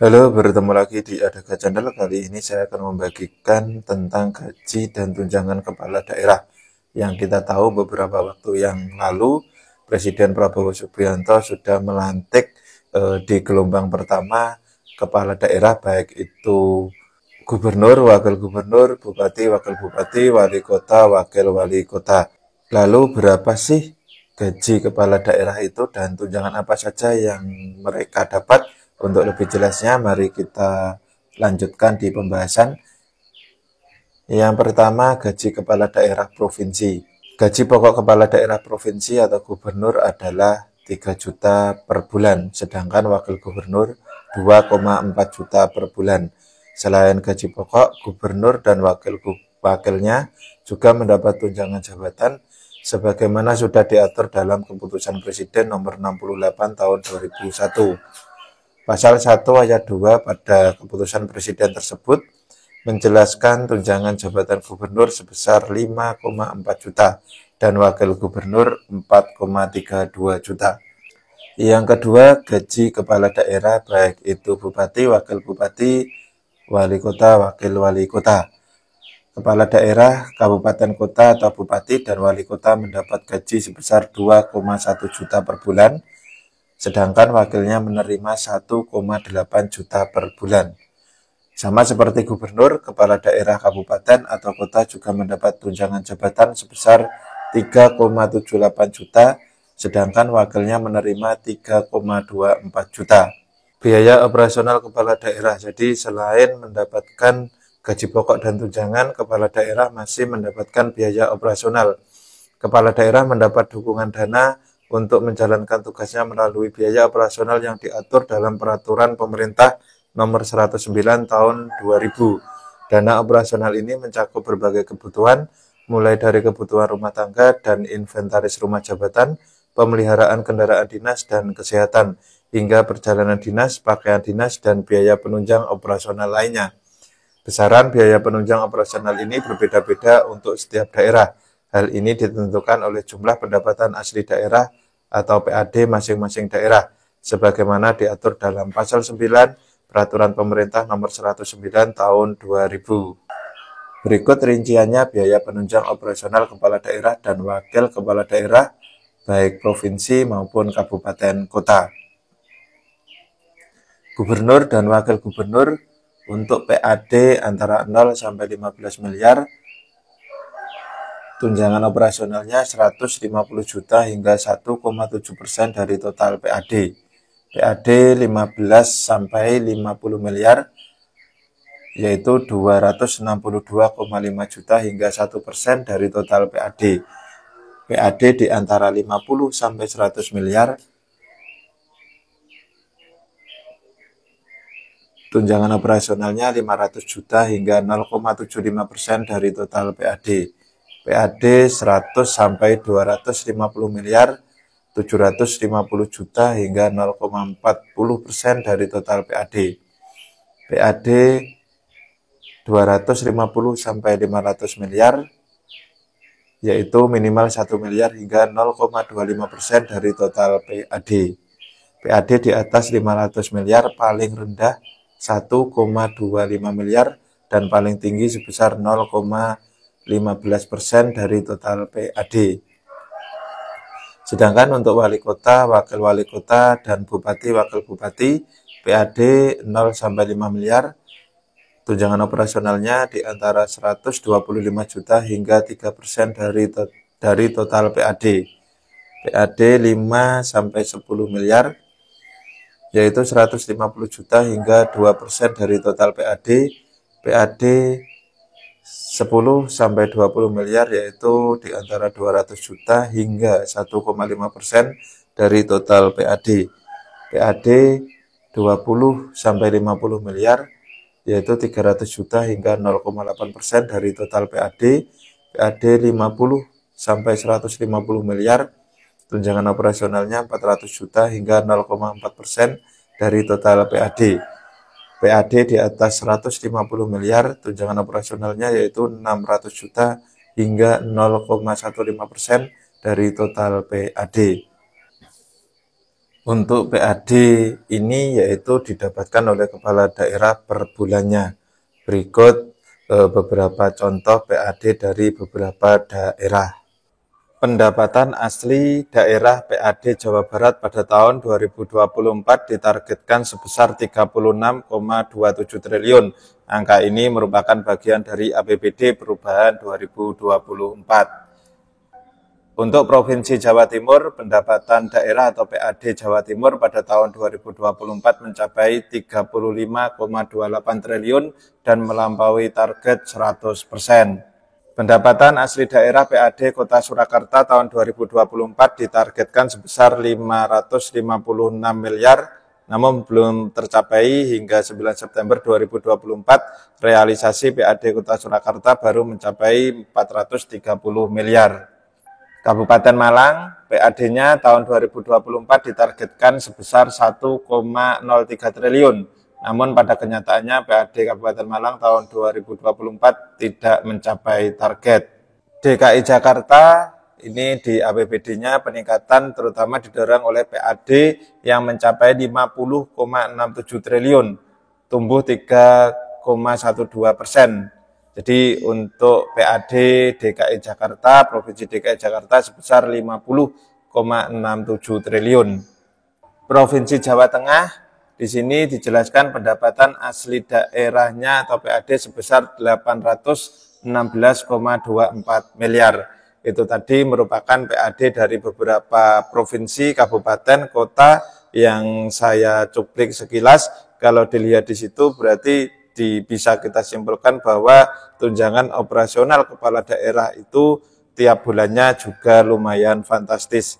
Halo, bertemu lagi di Adaka Channel. Kali ini saya akan membagikan tentang gaji dan tunjangan kepala daerah. Yang kita tahu beberapa waktu yang lalu, Presiden Prabowo Subianto sudah melantik di gelombang pertama kepala daerah, baik itu gubernur, wakil gubernur, bupati, wakil bupati, wali kota, wakil wali kota. Lalu berapa sih gaji kepala daerah itu dan tunjangan apa saja yang mereka dapat? Untuk lebih jelasnya, mari kita lanjutkan di pembahasan. Yang pertama, gaji kepala daerah provinsi. Gaji pokok kepala daerah provinsi atau gubernur adalah 3 juta per bulan, sedangkan wakil gubernur 2,4 juta per bulan. Selain gaji pokok, gubernur dan wakilnya juga mendapat tunjangan jabatan sebagaimana sudah diatur dalam Keputusan Presiden Nomor 68 Tahun 2001. Pasal 1 ayat 2 pada Keputusan Presiden tersebut menjelaskan tunjangan jabatan gubernur sebesar 5,4 juta dan wakil gubernur 4,32 juta. Yang kedua, gaji kepala daerah baik itu bupati, wakil bupati, wali kota, wakil wali kota. Kepala daerah, kabupaten kota atau bupati dan wali kota mendapat gaji sebesar 2,1 juta per bulan, sedangkan wakilnya menerima 1,8 juta per bulan. Sama seperti gubernur, kepala daerah kabupaten atau kota juga mendapat tunjangan jabatan sebesar 3,78 juta, sedangkan wakilnya menerima 3,24 juta. Biaya operasional kepala daerah. Jadi selain mendapatkan gaji pokok dan tunjangan, kepala daerah masih mendapatkan biaya operasional. Kepala daerah mendapat dukungan dana untuk menjalankan tugasnya melalui biaya operasional yang diatur dalam Peraturan Pemerintah Nomor 109 Tahun 2000. Dana operasional ini mencakup berbagai kebutuhan, mulai dari kebutuhan rumah tangga dan inventaris rumah jabatan, pemeliharaan kendaraan dinas dan kesehatan, hingga perjalanan dinas, pakaian dinas, dan biaya penunjang operasional lainnya. Besaran biaya penunjang operasional ini berbeda-beda untuk setiap daerah. Hal ini ditentukan oleh jumlah pendapatan asli daerah atau PAD masing-masing daerah, sebagaimana diatur dalam Pasal 9 Peraturan Pemerintah Nomor 109 Tahun 2000. Berikut rinciannya biaya penunjang operasional kepala daerah dan wakil kepala daerah, baik provinsi maupun kabupaten kota. Gubernur dan wakil gubernur untuk PAD antara 0 sampai 15 miliar, tunjangan operasionalnya 150 juta hingga 1,7% dari total PAD. PAD 15 sampai 50 miliar, yaitu 262,5 juta hingga 1% dari total PAD. PAD di antara 50 sampai 100 miliar, tunjangan operasionalnya 500 juta hingga 0,75% dari total PAD. PAD 100 sampai 250 miliar, 750 juta hingga 0,40% dari total PAD. PAD 250 sampai 500 miliar, yaitu minimal 1 miliar hingga 0,25% dari total PAD. PAD di atas 500 miliar paling rendah 1,25 miliar dan paling tinggi sebesar 0,15% dari total PAD. Sedangkan untuk wali kota, wakil wali kota, dan bupati, wakil bupati, PAD 0 sampai 5 miliar, tunjangan operasionalnya di antara 125 juta hingga 3% dari total PAD. PAD 5 sampai 10 miliar, yaitu 150 juta hingga 2% dari total PAD. PAD 10 sampai 20 miliar, yaitu di antara 200 juta hingga 1,5% dari total PAD. PAD 20 sampai 50 miliar, yaitu 300 juta hingga 0,8% dari total PAD. PAD 50 sampai 150 miliar, tunjangan operasionalnya 400 juta hingga 0,4% dari total PAD. PAD di atas 150 miliar, tunjangan operasionalnya yaitu 600 juta hingga 0,15% dari total PAD. Untuk PAD ini yaitu didapatkan oleh kepala daerah per bulannya. Berikut beberapa contoh PAD dari beberapa daerah. Pendapatan asli daerah PAD Jawa Barat pada tahun 2024 ditargetkan sebesar 36,27 triliun. Angka ini merupakan bagian dari APBD perubahan 2024. Untuk Provinsi Jawa Timur, pendapatan daerah atau PAD Jawa Timur pada tahun 2024 mencapai 35,28 triliun dan melampaui target 100%. Pendapatan asli daerah PAD Kota Surakarta tahun 2024 ditargetkan sebesar 556 miliar, namun belum tercapai hingga 9 September 2024, realisasi PAD Kota Surakarta baru mencapai 430 miliar. Kabupaten Malang, PAD-nya tahun 2024 ditargetkan sebesar 1,03 triliun. Namun pada kenyataannya PAD Kabupaten Malang tahun 2024 tidak mencapai target. DKI Jakarta ini di APBD-nya peningkatan terutama didorong oleh PAD yang mencapai 50,67 triliun, tumbuh 3,12%. Jadi untuk PAD DKI Jakarta, Provinsi DKI Jakarta sebesar 50,67 triliun. Provinsi Jawa Tengah, di sini dijelaskan pendapatan asli daerahnya atau PAD sebesar 816,24 miliar. Itu tadi merupakan PAD dari beberapa provinsi, kabupaten, kota yang saya cuplik sekilas. Kalau dilihat di situ berarti bisa kita simpulkan bahwa tunjangan operasional kepala daerah itu tiap bulannya juga lumayan fantastis.